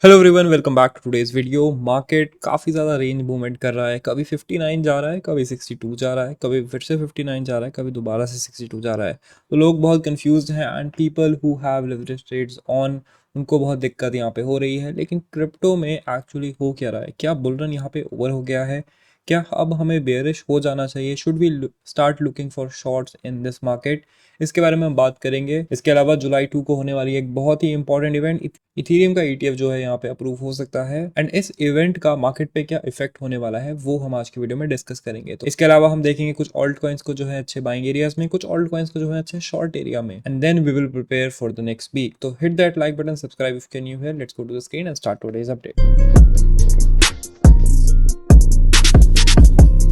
Hello everyone, welcome back to today's video. Market काफ़ी ज़्यादा range movement कर रहा है। कभी 59 जा रहा है, कभी 62 जा रहा है, कभी फिर से 59 जा रहा है, कभी दोबारा से 62 जा रहा है। तो लोग बहुत कंफ्यूज्ड हैं and people who have leverage trades on, उनको बहुत दिक्कत यहाँ पे हो रही है। लेकिन क्रिप्टो में एक्चुअली हो क्या रहा है? क्या बुल रन यहाँ पे ओवर हो गया है? क्या अब हमें बेयरिश हो जाना चाहिए? Should we start looking for shorts in this market? इसके बारे में हम बात करेंगे। इसके अलावा जुलाई 2 को होने वाली एक बहुत ही इंपॉर्टेंट इवेंट, इथेरियम का ईटीएफ जो है यहाँ पे अप्रूव हो सकता है एंड इस इवेंट का मार्केट पे क्या इफेक्ट होने वाला है वो हम आज की वीडियो में डिस्कस करेंगे। तो इसके अलावा हम देखेंगे कुछ ऑल्ट कॉइन्स को जो है अच्छे बाइंग एरियाज में, कुछ ऑल्ट कॉइन्स को जो है अच्छे शॉर्ट एरिया में, and then we will prepare for the next week. तो hit that like button, subscribe if can you hear. Let's go to the screen and start today's update.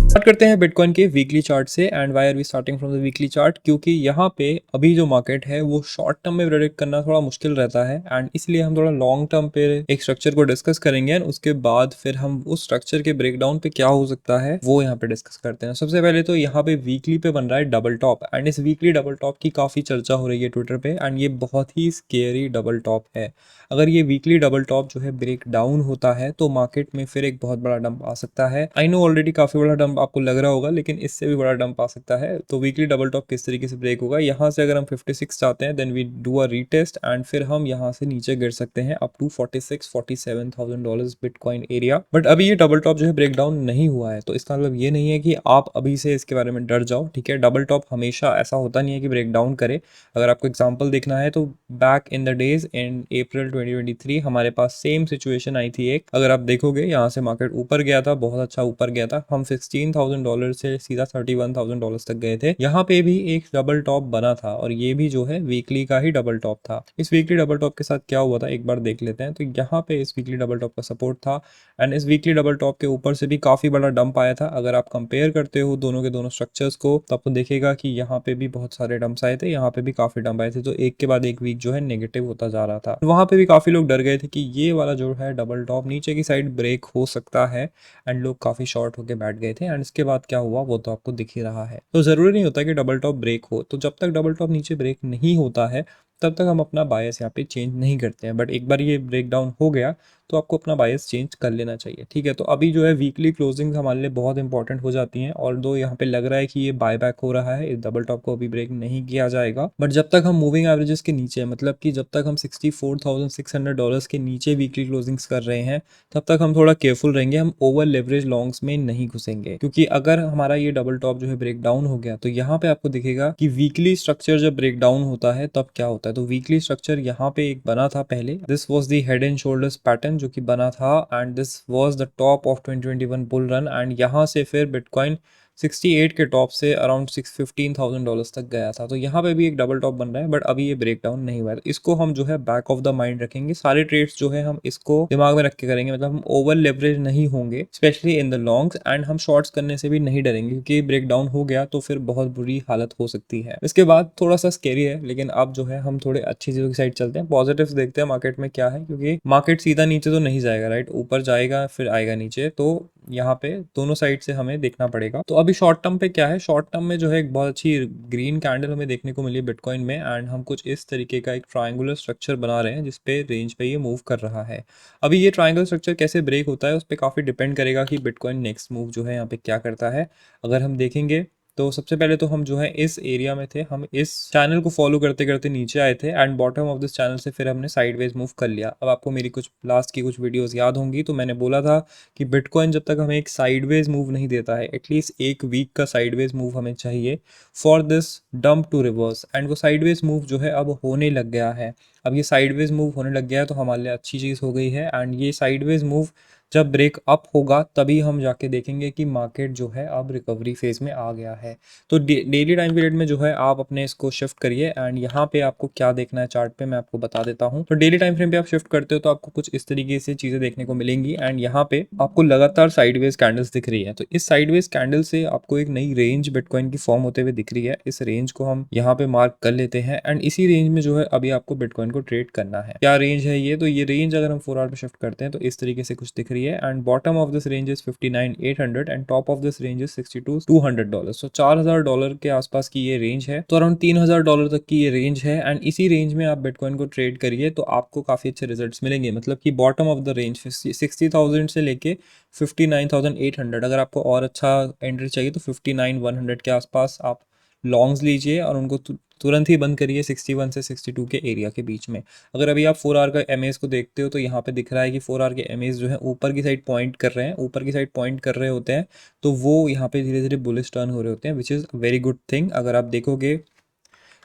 Start करते हैं bitcoin के weekly chart से। And why are we starting from the weekly chart? क्योंकि यहाँ पे अभी जो market है वो शॉर्ट टर्म में प्रेडिक्ट करना थोड़ा मुश्किल रहता है एंड इसलिए हम थोड़ा लॉन्ग टर्म पे एक स्ट्रक्चर को डिस्कस करेंगे एंड उसके बाद फिर हम उस स्ट्रक्चर के ब्रेकडाउन पे क्या हो सकता है वो यहाँ पे डिस्कस करते हैं। सबसे पहले तो यहाँ पे वीकली पे बन रहा है डबल टॉप एंड इस वीकली डबल टॉप की काफी चर्चा हो रही है ट्विटर पे एंड ये बहुत ही स्केरी डबल टॉप है। अगर ये वीकली डबल टॉप जो है ब्रेक डाउन होता है तो मार्केट में फिर एक बहुत बड़ा डंप आ सकता है। आई नो ऑलरेडी काफी बड़ा डंप आपको लग रहा होगा, लेकिन इससे भी बड़ा डंप आ सकता है। तो वीकली डबल टॉप किस तरीके से ब्रेक होगा? यहाँ से अगर हम 56 चाहते हैं then we do a retest and फिर हम यहाँ से नीचे गिर सकते हैं up to 46-47,000 dollars bitcoin area. But अभी ये डबल टॉप जो है ब्रेक डाउन नहीं हुआ है, तो इसका मतलब ये नहीं है कि आप अभी से इसके बारे में डर जाओ। ठीक है, डबल टॉप हमेशा ऐसा होता नहीं है कि ब्रेक डाउन करे। अगर आपको एग्जाम्पल देखना है तो back in the days in April 2023 हमारे पास सेम सिचुएशन आई थी एक। अगर आप देखोगे यहाँ से मार्केट ऊपर गया था, बहुत अच्छा ऊपर गया था। हम 16,000 डॉलर से सीधा 31,000 डॉलर तक गए थे। यहाँ पे भी एक डबल टॉप बना था और ये भी जो है वीकली का ही डबल टॉप था। इस वीकली डबल टॉप के साथ क्या हुआ था एक बार देख लेते हैं। तो यहाँ पे इस वीकली डबल टॉप का सपोर्ट था एंड इस वीकली डबल टॉप के ऊपर से भी काफी बड़ा डंप आया था। अगर आप कंपेयर करते हो दोनों के दोनों स्ट्रक्चर्स को तो आपको देखेगा कि यहाँ पे भी बहुत सारे डंप्स आए थे, यहाँ पे भी काफी डंप आए थे। तो एक के बाद एक वीक जो है नेगेटिव होता जा रहा था। वहां पे भी काफी लोग डर गए थे कि ये वाला जो है डबल टॉप नीचे की साइड ब्रेक हो सकता है एंड लोग काफी शॉर्ट होके बैठ गए थे। एंड इसके बाद क्या हुआ वो तो आपको दिख ही रहा है। तो जरूरी नहीं होता कि डबल टॉप ब्रेक हो, तो जब तक डबल टॉप नीचे ब्रेक नहीं होता है तब तक हम अपना बायस यहाँ पे चेंज नहीं करते हैं। बट एक बार ये ब्रेक डाउन हो गया तो आपको अपना बायस चेंज कर लेना चाहिए। ठीक है, तो अभी जो है वीकली क्लोजिंग हमारे लिए बहुत इंपॉर्टेंट हो जाती हैं। और दो यहाँ पे लग रहा है कि ये बाय बैक हो रहा है, इस डबल टॉप को अभी ब्रेक नहीं किया जाएगा। बट जब तक हम मूविंग एवरेजेस के नीचे, मतलब कि जब तक हम 64,600 डॉलर्स के नीचे वीकली क्लोजिंग्स कर रहे हैं तब तक हम थोड़ा केयरफुल रहेंगे। हम ओवर लेवरेज लॉन्ग्स में नहीं घुसेंगे, क्योंकि अगर हमारा ये डबल टॉप जो है ब्रेक डाउन हो गया तो यहाँ पे आपको दिखेगा कि वीकली स्ट्रक्चर जब ब्रेक डाउन होता है तब क्या होता है। तो वीकली स्ट्रक्चर यहाँ पे एक बना था पहले, this was the head and shoulders pattern जो कि बना था and this was the top of 2021 bull run. And यहाँ से फिर बिटकॉइन 68 के टॉप से अराउंड 15,000 डॉलर्स तक गया था। तो यहाँ पे भी एक डबल टॉप बन रहा है बट अभी ये ब्रेक डाउन नहीं हुआ है। तो इसको हम जो है बैक ऑफ द माइंड रखेंगे। सारे ट्रेड्स जो है हम इसको दिमाग में रख के करेंगे, मतलब हम ओवर लेवरेज नहीं होंगे specially in the longs and हम शॉर्ट्स करने से भी नहीं डरेंगे, क्योंकि ब्रेक डाउन हो गया तो फिर बहुत बुरी हालत हो सकती है। इसके बाद थोड़ा सा स्केरी है, लेकिन अब जो है हम थोड़े अच्छी चीजों की साइड चलते हैं, पॉजिटिव्स देखते हैं मार्केट में क्या है। क्योंकि मार्केट सीधा नीचे तो नहीं जाएगा, राइट, ऊपर जाएगा फिर आएगा नीचे। तो यहाँ पे दोनों साइड से हमें देखना पड़ेगा। तो अभी शॉर्ट टर्म पे क्या है, शॉर्ट टर्म में जो है एक बहुत अच्छी ग्रीन कैंडल हमें देखने को मिली बिटकॉइन में एंड हम कुछ इस तरीके का एक ट्रायंगुलर स्ट्रक्चर बना रहे हैं जिसपे रेंज पे ये मूव कर रहा है। अभी ये ट्रायंगल स्ट्रक्चर कैसे ब्रेक होता है उस पर काफी डिपेंड करेगा कि बिटकॉइन नेक्स्ट मूव जो है यहाँ पे क्या करता है। अगर हम देखेंगे तो सबसे पहले तो हम जो है इस एरिया में थे, हम इस चैनल को फॉलो करते करते नीचे आए थे and bottom of this channel से फिर हमने साइडवेज मूव कर लिया। अब आपको मेरी कुछ लास्ट की कुछ वीडियोस याद होंगी, तो मैंने बोला था कि बिटकॉइन जब तक हमें एक साइडवेज मूव नहीं देता है, एटलीस्ट एक वीक का साइडवेज मूव हमें चाहिए for this dump to reverse. And वो साइडवेज मूव जो है अब होने लग गया है। अब ये साइडवेज मूव होने लग गया है तो हमारे लिए अच्छी चीज़ हो गई है। एंड ये साइडवेज मूव जब ब्रेक अप होगा तभी हम जाके देखेंगे कि मार्केट जो है अब रिकवरी फेज में आ गया है। तो डेली टाइम पीरियड में जो है आप अपने इसको शिफ्ट करिए एंड यहाँ पे आपको क्या देखना है चार्ट पे मैं आपको बता देता हूँ। तो डेली टाइम फ्रेम पे आप शिफ्ट करते हो तो आपको कुछ इस तरीके से चीजें देखने को मिलेंगी एंड यहाँ पे आपको लगातार साइडवेज कैंडल्स दिख रही है। तो इस साइडवेज कैंडल से आपको एक नई रेंज बिटकॉइन की फॉर्म होते हुए दिख रही है। इस रेंज को हम यहाँ पे मार्क कर लेते हैं एंड इसी रेंज में जो है अभी आपको बिटकॉइन को ट्रेड करना है। क्या रेंज है ये? तो ये रेंज अगर हम 4 आवर पे शिफ्ट करते हैं तो इस तरीके से कुछ दिख रही रही है and bottom of this range is $59,800 and top of this range is $62,200। सो $4,000 के आसपास की ये रेंज है, तो अराउंड $3,000 तक की ये रेंज है एंड इसी रेंज में आप बिटकॉइन को ट्रेड करिए तो आपको काफ़ी अच्छे रिजल्ट्स मिलेंगे। मतलब कि बॉटम ऑफ द रेंज 60,000 से लेके 59,800, अगर आपको और अच्छा एंट्री चाहिए तो 59,100 के आसपास आप लॉन्ग्स लीजिए और उनको तुरंत ही बंद करिए 61 से 62 के एरिया के बीच में। अगर अभी आप 4 आवर का एमएस को देखते हो तो यहाँ पे दिख रहा है कि 4 आवर के एमएस जो है ऊपर की साइड पॉइंट कर रहे हैं, ऊपर की साइड पॉइंट कर रहे होते हैं, तो वो यहाँ पे धीरे धीरे बुलिश टर्न हो रहे होते हैं, which is very good thing. अगर आप देखोगे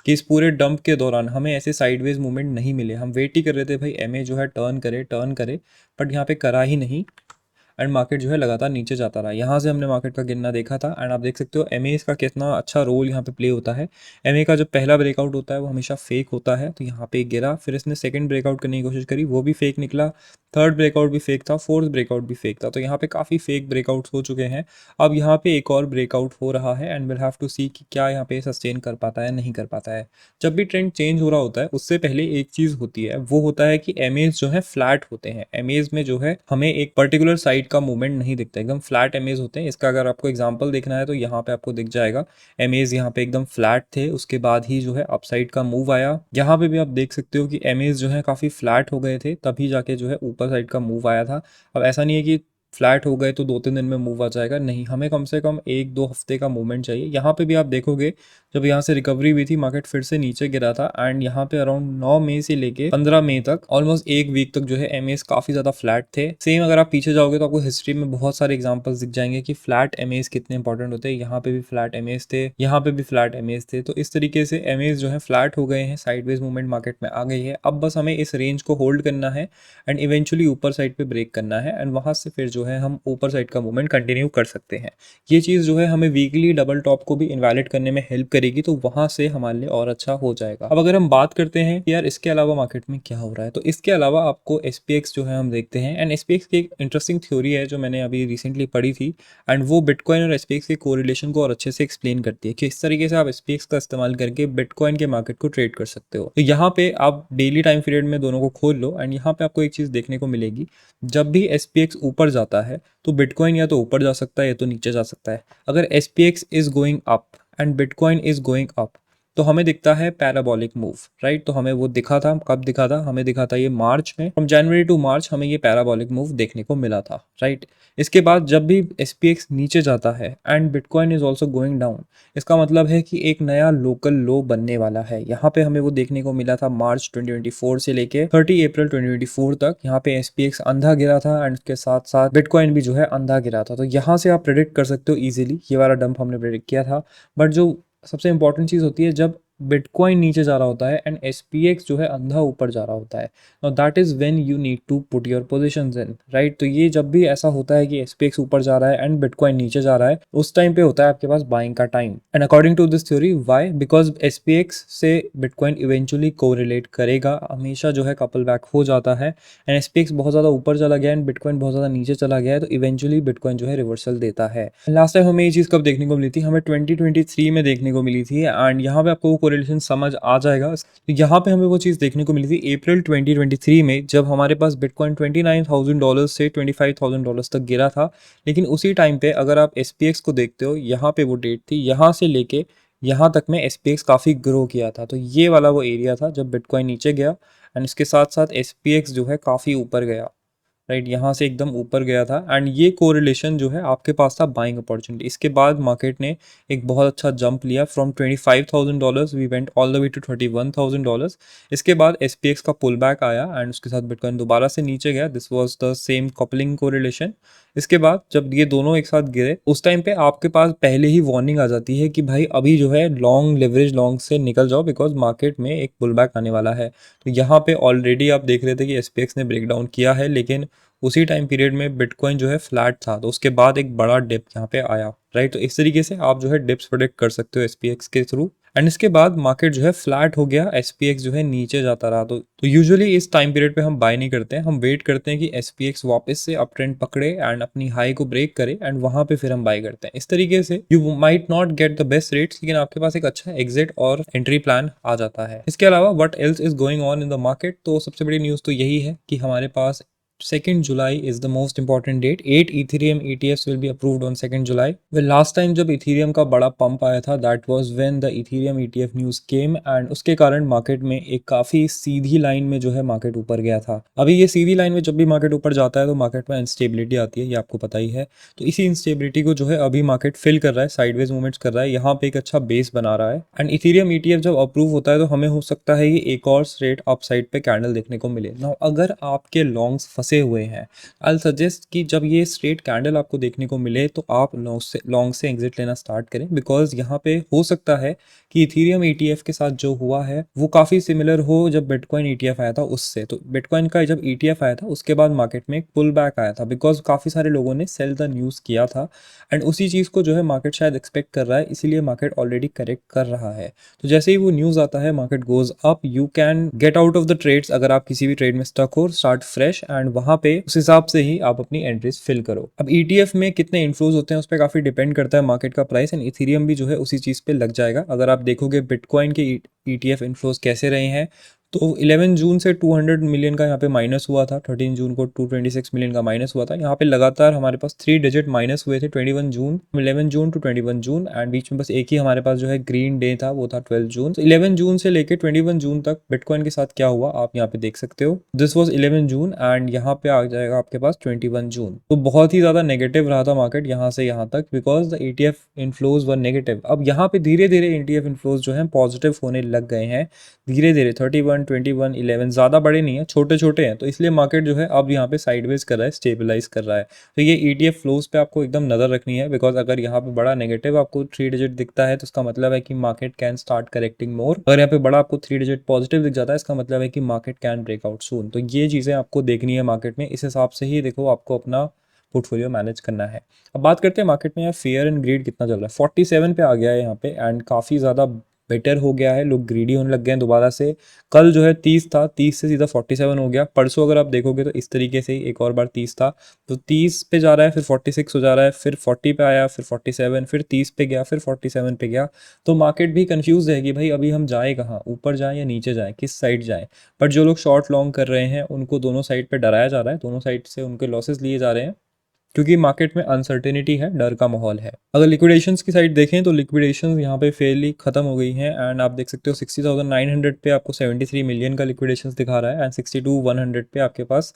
कि इस पूरे डंप के दौरान हमें ऐसे साइडवेज मूवमेंट नहीं मिले, हम वेट ही कर रहे थे भाई एमए जो है टर्न करे, बट यहाँ पे करा ही नहीं एंड मार्केट जो है लगातार नीचे जाता रहा। यहाँ से हमने मार्केट का गिरना देखा था एंड आप देख सकते हो एमए का कितना अच्छा रोल यहाँ पे प्ले होता है। एमए का जब पहला ब्रेकआउट होता है वो हमेशा फेक होता है, तो यहाँ पे गिरा, फिर इसने सेकंड ब्रेकआउट करने की कोशिश करी, वो भी फेक निकला, थर्ड ब्रेकआउट भी फेक था, फोर्थ ब्रेकआउट भी फेक था, तो यहाँ पे काफ़ी फेक ब्रेकआउट्स हो चुके हैं। अब यहाँ पे एक और ब्रेकआउट हो रहा है एंड विल हैव टू सी कि क्या यहाँ पे सस्टेन कर पाता है नहीं कर पाता है। जब भी ट्रेंड चेंज हो रहा होता है उससे पहले एक चीज़ होती है, वो होता है कि एमएज जो है फ्लैट होते हैं। एमएज में जो है हमें एक पर्टिकुलर साइड का मूवमेंट नहीं दिखता, एकदम फ्लैट एमएज होते हैं। इसका अगर आपको एग्जांपल देखना है तो यहाँ पे आपको दिख जाएगा, एमएज यहाँ पे एकदम फ्लैट थे, उसके बाद ही जो है अपसाइड का मूव आया। यहाँ पे भी आप देख सकते हो कि एमएज जो है काफ़ी फ्लैट हो गए थे, तभी जाके जो है ऊपर साइड का मूव आया था। अब ऐसा नहीं है कि फ्लैट हो गए तो 2-3 दिन में मूव आ जाएगा, नहीं, हमें कम से कम 1-2 हफ्ते का मूवमेंट चाहिए। यहाँ पे भी आप देखोगे जब यहाँ से रिकवरी हुई थी मार्केट फिर से नीचे गिरा था एंड यहाँ पे अराउंड 9 मई से लेके 15 मई तक ऑलमोस्ट एक वीक तक जो है एमएस काफी ज्यादा फ्लैट थे। सेम अगर आप पीछे जाओगे तो आपको हिस्ट्री में बहुत सारे एग्जांपल्स दिख जाएंगे कि फ्लैट एमएस कितने इंपॉर्टेंट होते हैं। यहाँ पे भी फ्लैट एमएस थे, यहाँ पे भी फ्लैट एमएस थे, तो इस तरीके से एमएस जो है फ्लैट हो गए हैं, साइडवेज मूवमेंट मार्केट में आ गई है। अब बस हमें इस रेंज को होल्ड करना है एंड इवेंचुअली ऊपर साइड पे ब्रेक करना है एंड वहां से फिर जो है हम ऊपर साइड का मूवमेंट कंटिन्यू कर सकते हैं। ये चीज जो है हमें वीकली डबल टॉप को भी इनवैलिड करने में हेल्प करेगी, तो वहां से हमारे लिए और अच्छा हो जाएगा। अब अगर हम बात करते हैं कि यार इसके अलावा मार्केट में क्या हो रहा है, तो इसके अलावा आपको एसपीएक्स जो है हम देखते हैं एंड एसपीएक्स की एक इंटरेस्टिंग थ्योरी है जो मैंने अभी रिसेंटली पढ़ी थी एंड वो बिटकॉइन और एसपीएक्स के कोरिलेशन को और अच्छे से एक्सप्लेन करती है कि इस तरीके से आप एसपीएक्स का इस्तेमाल करके बिटकॉइन के मार्केट को ट्रेड कर सकते हो। तो यहाँ पे आप डेली टाइम पीरियड में दोनों को खोल लो एंड यहाँ पे आपको एक चीज देखने को मिलेगी, जब भी एसपीएक्स ऊपर जाता है तो बिटकॉइन या तो ऊपर जा सकता है या तो नीचे जा सकता है। अगर SPX is going up and bitcoin is going up तो हमें दिखता है पैराबोलिक मूव, राइट। तो हमें वो दिखा था, कब दिखा था, हमें दिखा था ये मार्च में, फ्रॉम जनवरी टू मार्च हमें ये पैराबोलिक मूव देखने को मिला था, राइट। इसके बाद जब भी एसपीएक्स नीचे जाता है and bitcoin is also going down, इसका मतलब है कि एक नया लोकल लो बनने वाला है। यहाँ पे हमें वो देखने को मिला था मार्च 2024 से लेके 30 अप्रैल 2024 तक। यहाँ पे एसपीएक्स अंधा गिरा था एंड उसके साथ साथ बिटकॉइन भी जो है अंधा गिरा था। तो यहाँ से आप प्रेडिक्ट कर सकते हो इजीली, ये वाला डंप हमने प्रेडिक्ट किया था। बट जो सबसे इंपॉर्टेंट चीज़ होती है जब बिटकॉइन नीचे जा रहा होता है एंड एसपीएक्स जो है अंधा ऊपर जा रहा होता है, now that is when you need to put your positions in, right. तो ये जब भी ऐसा होता है कि एसपीएक्स ऊपर जा रहा है एंड बिटकॉइन नीचे जा रहा है, उस टाइम पे होता है आपके पास बाइंग का time. And according to this theory, why, because SPX से बिटकॉइन इवेंचुअली कोरिलेट करेगा, हमेशा जो है कपल बैक हो जाता है एंड एसपीएक्स बहुत ज्यादा ऊपर चला गया एंड बिटकॉइन बहुत ज्यादा नीचे चला गया है, तो इवेंचुअली बिटकॉइन जो है रिवर्सल देता है। लास्ट टाइम हमें ये चीज कब देखने को मिली थी, हमें 2023 में देखने को मिली थी एंड यहाँ पे आपको वो कोरिलेशन समझ आ जाएगा। तो यहाँ पे हमें वो चीज़ देखने को मिली थी अप्रैल 2023 में, जब हमारे पास बिटकॉइन $29,000 से $25,000 तक गिरा था। लेकिन उसी टाइम पे अगर आप एसपीएक्स को देखते हो, यहाँ पे वो डेट थी, यहाँ से लेके यहाँ तक में एसपीएक्स काफ़ी ग्रो किया था। तो ये वाला वो एरिया था जब बिटकॉइन नीचे गया एंड इसके साथ साथ एसपीएक्स जो है काफ़ी ऊपर गया, राइट। यहाँ से एकदम ऊपर गया था एंड ये कोरिलेशन जो है आपके पास था बाइंग अपॉर्चुनिटी। इसके बाद मार्केट ने एक बहुत अच्छा जंप लिया, from $25,000 we went all the way to $31,000। इसके बाद एसपीएक्स का पुल बैक आया एंड उसके साथ बिटकॉइन दोबारा से नीचे गया, this was the same coupling correlation. इसके बाद जब ये दोनों एक साथ गिरे उस टाइम पे आपके पास पहले ही वार्निंग आ जाती है कि भाई अभी जो है लॉन्ग लेवरेज लॉन्ग से निकल जाओ, बिकॉज मार्केट में एक पुल बैक आने वाला है। तो यहाँ पे ऑलरेडी आप देख रहे थे कि एसपीएक्स ने ब्रेक डाउन किया है, लेकिन उसी टाइम पीरियड में बिटकॉइन जो है फ्लैट था, तो उसके बाद एक बड़ा डिप यहाँ पे आया, राइट। तो इस तरीके से आप जो है डिप्स प्रोडिक्ट कर सकते हो एसपीएक्स के थ्रू एंड इसके बाद मार्केट जो है फ्लैट हो गया, एसपीएक्स जो है नीचे जाता रहा। तो यूजुअली इस टाइम पीरियड पे हम बाय नहीं करते हैं, हम वेट करते हैं कि एसपीएक्स वापस से अप ट्रेंड पकड़े एंड अपनी हाई को ब्रेक करे एंड वहां पे फिर हम बाय करते हैं। इस तरीके से you might not get the best rates, लेकिन आपके पास एक अच्छा एग्जिट और एंट्री प्लान आ जाता है। इसके अलावा what else is going on in the market, तो सबसे बड़ी न्यूज़ तो यही है कि हमारे पास 2nd July is the most important date. 8 Ethereum ETFs will be approved on 2nd July. Well, last time जब Ethereum का बड़ा पंप आया था, that was when the Ethereum ETF news came and उसके कारण मार्केट में एक काफ़ी सीधी लाइन में जो है मार्केट ऊपर गया था। अभी ये सीधी लाइन में जब भी मार्केट ऊपर जाता है तो मार्केट में इंस्टेबिलिटी आती है, ये आपको पता ही है। तो इसी इंस्टेबिलिटी को जो है अभी मार्केट फिल कर रहा है, साइडवेज मूवमेंट्स कर रहा है, यहाँ पे एक अच्छा बेस बना रहा है। एंड इथीरियम ETF जब अप्रूव होता है तो हमें हो सकता है कि एक और स्ट्रेट अपसाइड पे कैंडल देखने को मिले। नाउ अगर आपके लॉन्ग्स फंसे हुए हैं, आई सजेस्ट कि जब ये स्ट्रेट कैंडल आपको देखने को मिले तो आप लॉन्ग से एग्जिट लेना स्टार्ट करें, बिकॉज यहाँ पे हो सकता है कि इथीरियम ETF के साथ जो हुआ है वो काफ़ी सिमिलर हो जब बिटकॉइन ETF आया था उससे। तो बिटकॉइन का जब ETF आया था उसके बाद मार्केट में एक पुल बैक आया था, बिकॉज काफ़ी सारे लोगों ने सेल द न्यूज़ किया था एंड उसी चीज़ को जो है मार्केट शायद एक्सपेक्ट कर रहा है, इसीलिए मार्केट ऑलरेडी करेक्ट कर रहा है। तो जैसे ही वो न्यूज़ आता है market goes up, you can get out of the trades. अगर आप किसी भी ट्रेड में स्टक हो, स्टार्ट फ्रेश एंड वहाँ पे उस हिसाब से ही आप अपनी एंट्रीज फिल करो। अब ETF में कितने इन्फ्लोज होते हैं उस पर काफ़ी डिपेंड करता है मार्केट का प्राइस, एंड इथीरियम भी जो है उसी चीज़ पे लग जाएगा। अगर आप देखोगे बिटकॉइन के ETF इन्फ्लोज कैसे रहे हैं, तो 11 जून से 200 मिलियन का यहाँ पे माइनस हुआ था, 13 जून को 226 मिलियन का माइनस हुआ था। यहाँ पे लगातार हमारे पास 3 डिजिट माइनस हुए थे 21 जून, 11 जून टू 21 जून, एंड बीच में बस एक ही हमारे पास जो है ग्रीन डे था, वो था 12 जून। तो 11 जून से लेके 21 जून तक बिटकॉइन के साथ क्या हुआ आप यहाँ पे देख सकते हो। दिस वॉज 11 जून एंड यहाँ पे आ जाएगा आपके पास 21 जून। तो बहुत ही ज़्यादा नेगेटिव रहा था मार्केट यहाँ से यहाँ तक, because the ETF inflows were negative. अब यहाँ पे धीरे धीरे ETF इन्फ्लोज जो है पॉजिटिव होने लग गए हैं, धीरे धीरे 31, 21, 11 ज़्यादा बड़े नहीं है, छोटे छोटे हैं। तो इसलिए मार्केट जो है अब यहाँ पे साइडवेज कर रहा है, स्टेबलाइज कर रहा है। तो ये ETF फ्लोज पे आपको एकदम नज़र रखनी है, बिकॉज अगर यहाँ पे बड़ा नेगेटिव आपको 3 डिजिट दिखता है तो इसका मतलब है कि मार्केट कैन स्टार्ट करेक्टिंग मोर। अगर यहाँ पे बड़ा आपको 3 डिजिट पॉजिटिव दिख जाता है, इसका मतलब है कि market can break out soon. तो ये चीज़ें आपको देखनी है मार्केट में, इस हिसाब से ही देखो आपको अपना पोर्टफोलियो मैनेज करना है। अब बात करते हैं मार्केट में यार फियर एंड ग्रीड कितना चल रहा है। 47 पे आ गया है यहाँ पे एंड काफ़ी ज़्यादा बेटर हो गया है, लोग ग्रीडी होने लग गए हैं दोबारा से। कल जो है 30 था, 30 से सीधा 47 हो गया। परसों अगर आप देखोगे तो इस तरीके से ही एक और बार 30 था, तो 30 पे जा रहा है, फिर 46 हो जा रहा है, फिर 40 पे आया, फिर 47, फिर 30 पे गया, फिर 47 पे गया। तो मार्केट भी कंफ्यूज है कि भाई अभी हम जाए कहाँ, ऊपर जाएं या नीचे जाएं, किस साइड जाएं। बट जो लोग शॉर्ट लॉन्ग कर रहे हैं उनको दोनों साइड पे डराया जा रहा है, दोनों साइड से उनके लॉसेस लिए जा रहे हैं, क्योंकि मार्केट में अनसर्टेनिटी है, डर का माहौल है। अगर लिक्विडेशंस की साइड देखें तो लिक्विडेशंस यहाँ पे फेयरली खत्म हो गई हैं एंड आप देख सकते हो 60,900 पे आपको 73 मिलियन का लिक्विडेशंस दिखा रहा है एंड 62,100 पे आपके पास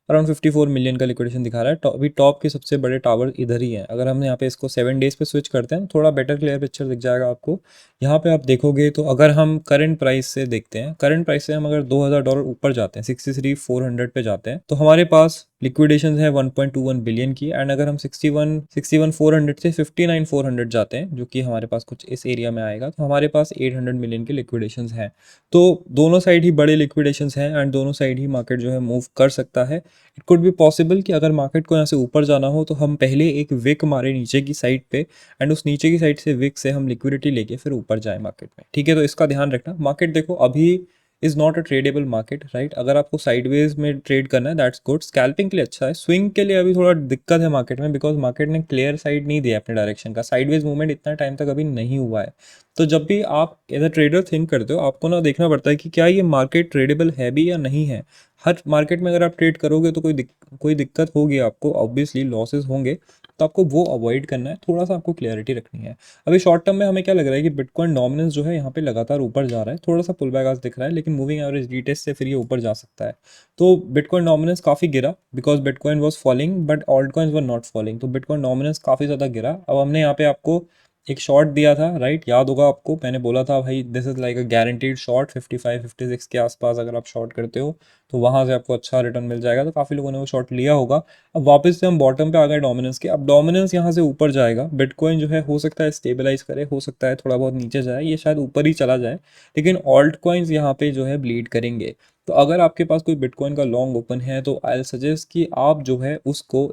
अराउंड 54 मिलियन का लिक्विडेशन दिखा रहा है। अभी टॉप के सबसे बड़े टावर इधर ही हैं। अगर हम यहाँ पे इसको 7 डेज पे स्विच करते हैं थोड़ा बेटर क्लियर पिक्चर दिख जाएगा आपको। यहाँ पे आप देखोगे तो अगर हम करंट प्राइस से देखते हैं, करंट प्राइस से हम अगर $2,000 ऊपर जाते हैं, 63,400 पे जाते हैं, तो हमारे पास लिक्विडेशन है 1.21 बिलियन की। एंड अगर हम 61,400 से 59,400 जाते हैं, जो कि हमारे पास कुछ इस एरिया में आएगा, तो हमारे पास 800 मिलियन के लिक्विडेशंस हैं। तो दोनों साइड ही बड़े लिक्विडेशंस हैं एंड दोनों साइड ही मार्केट जो है मूव कर सकता है। इट कुड बी पॉसिबल कि अगर मार्केट को यहाँ से ऊपर जाना हो तो हम पहले एक विक मारे नीचे की साइड पे एंड उस नीचे की साइड से विक से हम लिक्विडिटी लेके फिर ऊपर जाए मार्केट में, ठीक है। तो इसका ध्यान रखना। मार्केट देखो अभी is not a tradable market, right. अगर आपको साइडवेज में ट्रेड करना है दैट्स गुड, स्कैल्पिंग के लिए अच्छा है। स्विंग के लिए अभी थोड़ा दिक्कत है मार्केट में, बिकॉज मार्केट ने क्लियर साइड नहीं दिया अपने डायरेक्शन का, साइडवेज मूवमेंट इतना टाइम तक अभी नहीं हुआ है। तो जब भी आप एज अ ट्रेडर थिंक करते हो आपको ना देखना पड़ता है कि क्या ये मार्केट ट्रेडेबल है भी या नहीं है। हर मार्केट में अगर आप ट्रेड करोगे तो कोई दिक्कत होगी आपको, ऑब्वियसली लॉसेस होंगे, तो आपको वो अवॉइड करना है, थोड़ा सा आपको क्लैरिटी रखनी है। अभी शॉर्ट टर्म में हमें क्या लग रहा है कि बिटकॉइन डोमिनेंस जो है यहाँ पे लगातार ऊपर जा रहा है, थोड़ा सा पुल बैक आज दिख रहा है, लेकिन मूविंग एवरेज रीटेस्ट से फिर ये ऊपर जा सकता है। तो बिटकॉइन डोमिनेंस काफ़ी गिरा because bitcoin was falling but alt coins were not falling, तो बिटकॉइन डोमिनेंस काफ़ी ज़्यादा गिरा। अब हमने यहाँ पे आपको एक शॉर्ट दिया था, राइट, याद होगा आपको, मैंने बोला था भाई this is like a guaranteed short 55 56 के आसपास अगर आप शॉर्ट करते हो तो वहां से आपको अच्छा रिटर्न मिल जाएगा। तो काफ़ी लोगों ने वो शॉर्ट लिया होगा। अब वापस से हम बॉटम पे आ गए डोमिनेंस के, अब डोमिनेंस यहाँ से ऊपर जाएगा, बिटकॉइन जो है हो सकता है स्टेबलाइज करे, हो सकता है थोड़ा बहुत नीचे जाए, ये शायद ऊपर ही चला जाए, लेकिन ऑल्ट कॉइन्स यहाँ पे जो है ब्लीड करेंगे। तो अगर आपके पास कोई बिटकॉइन का लॉन्ग ओपन है तो आई सजेस्ट कि आप जो है उसको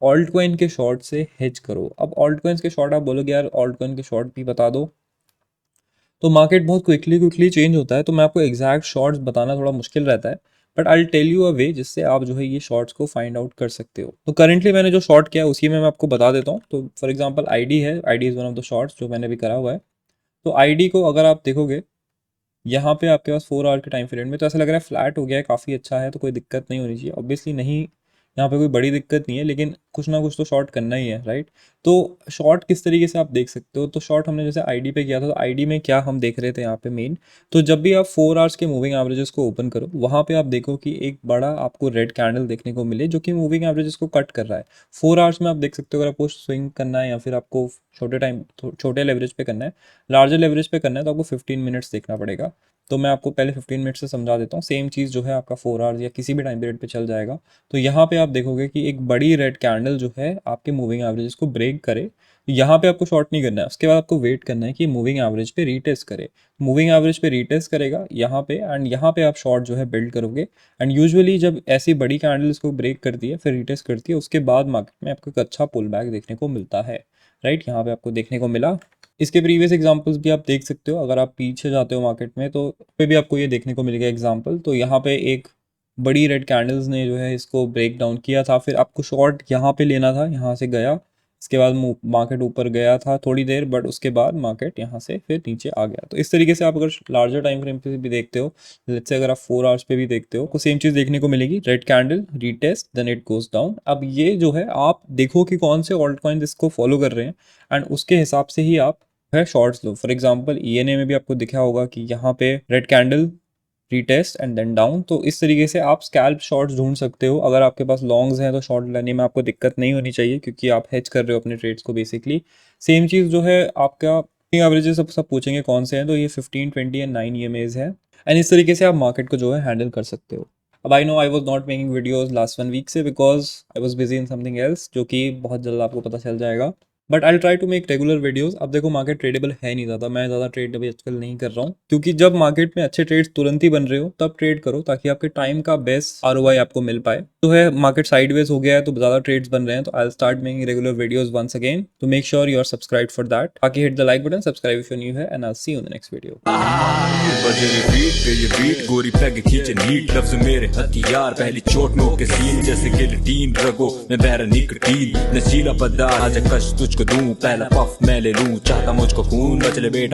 ऑल्ट कॉइन के शॉर्ट से हेज करो। अब ऑल्ट कॉइन्स के शॉर्ट आप बोलोगे यार ऑल्ट कॉइन के शॉर्ट भी बता दो, तो मार्केट बहुत क्विकली चेंज होता है, तो मैं आपको एग्जैक्ट शॉर्ट्स बताना थोड़ा मुश्किल रहता है, but I tell you a way जिससे आप जो है ये शॉर्ट्स को फाइंड आउट कर सकते हो। तो करेंटली मैंने जो शॉर्ट किया है उसी में मैं आपको बता देता हूँ। तो फॉर एग्जांपल आईडी है, ID is one of the shorts जो मैंने भी करा हुआ है। तो आईडी को अगर आप देखोगे यहाँ पे आपके पास 4 आवर के टाइम पीरियड में तो ऐसा लग रहा है फ्लैट हो गया है, काफ़ी अच्छा है, तो कोई दिक्कत नहीं होनी चाहिए। ऑब्वियसली नहीं, यहाँ पे कोई बड़ी दिक्कत नहीं है, लेकिन कुछ ना कुछ तो शॉर्ट करना ही है, राइट। तो शॉर्ट किस तरीके से आप देख सकते हो, तो शॉर्ट हमने जैसे आईडी पे किया था, तो आईडी में क्या हम देख रहे थे यहाँ पे मेन, तो जब भी आप 4 आवर्स के मूविंग एवरेजेस को ओपन करो, वहाँ पे आप देखो कि एक बड़ा आपको रेड कैंडल देखने को मिले जो कि मूविंग एवरेजेस को कट कर रहा है। 4 आवर्स में आप देख सकते हो, अगर आपको स्विंग करना है या फिर आपको छोटे लेवरेज पे करना है, लार्जर लेवरेज पे करना है, तो आपको 15 मिनट्स देखना पड़ेगा। तो मैं आपको पहले 15 मिनट से समझा देता हूँ। सेम चीज़ जो है आपका 4 आवर्स या किसी भी टाइम पीरियड पे चल जाएगा। तो यहाँ पे आप देखोगे कि एक बड़ी रेड कैंडल जो है आपके मूविंग एवरेजेस को ब्रेक करे। यहाँ पे आपको शॉर्ट नहीं करना है, उसके बाद आपको वेट करना है कि मूविंग एवरेज पे रीटेस्ट करे। मूविंग एवरेज पे रीटेस्ट करेगा यहाँ पे, एंड यहाँ पे आप शॉर्ट जो है बिल्ड करोगे। एंड यूजुअली जब ऐसी बड़ी कैंडल्स को ब्रेक करती है, फिर रीटेस्ट करती है, उसके बाद मार्केट में आपको एक अच्छा पुल बैक देखने को मिलता है, राइट। यहाँ पे आपको देखने को मिला। इसके प्रीवियस एग्जांपल्स भी आप देख सकते हो, अगर आप पीछे जाते हो मार्केट में तो पे भी आपको ये देखने को मिलेगा एग्जांपल। तो यहाँ पे एक बड़ी रेड कैंडल्स ने जो है इसको ब्रेक डाउन किया था, फिर आपको शॉर्ट यहाँ पे लेना था, यहाँ से गया, इसके बाद मार्केट ऊपर गया था थोड़ी देर, बट उसके बाद मार्केट यहाँ से फिर नीचे आ गया। तो इस तरीके से आप अगर लार्जर टाइम फ्रेम पे भी देखते हो, लेट्स से अगर आप 4 आवर्स पे भी देखते हो, तो सेम चीज़ देखने को मिलेगी, red candle retest then it goes down. अब ये जो है आप देखो कि कौन से ऑल्ट कॉइन इसको फॉलो कर रहे हैं, एंड उसके हिसाब से ही आप है शॉर्ट्स लो। फॉर एग्जांपल ईएनए में भी आपको दिखा होगा कि यहाँ पे red candle retest and then down. तो इस तरीके से आप स्कैल्प शॉर्ट्स ढूंढ सकते हो। अगर आपके पास लॉन्ग्स हैं तो शॉर्ट लेने में आपको दिक्कत नहीं होनी चाहिए, क्योंकि आप हेज कर रहे हो अपने ट्रेड्स को बेसिकली। सेम चीज़ जो है आपका एवरेजेस सब पूछेंगे कौन से हैं, तो ये 15, 20 एंड 9 ईएमएज है। एंड इस तरीके से आप मार्केट को जो है हैंडल कर सकते हो। अब I know I was not making videos last 1 week से, because I was busy in something else, जो कि बहुत जल्द आपको पता चल जाएगा। But I try to make regular videos. अब देखो मार्केट ट्रेडेबल है नहीं ज़्यादा, मैं ज़्यादा ट्रेड अभी आजकल नहीं कर रहा हूँ, क्योंकि जब मार्केट में अच्छे ट्रेड्स तुरंत ही बन रहे हो तब ट्रेड करो, ताकि आपके टाइम का बेस्ट आरओआई आपको मिल पाए। तो है मार्केट साइडवेज हो गया है तो ज़्यादा ट्रेड्स बन रहे हैं, तो I start making regular videos once again. तो make sure you are subscribe for that. बाकी hit the like button, subscribe if you new है, and I see you in the next video. बजे repeat पे ये beat, गोरी peg खींचे NEET, लफ्ज मेरे हथियार, पहली चोट में के सीन जैसे गिल्टीन, रगो में बहर निकटीन, नशीला पदार्थ आज कश तुझको दूं, पहला पफ मैं ले लूं, चाहता मुझको खून बचले बेटा।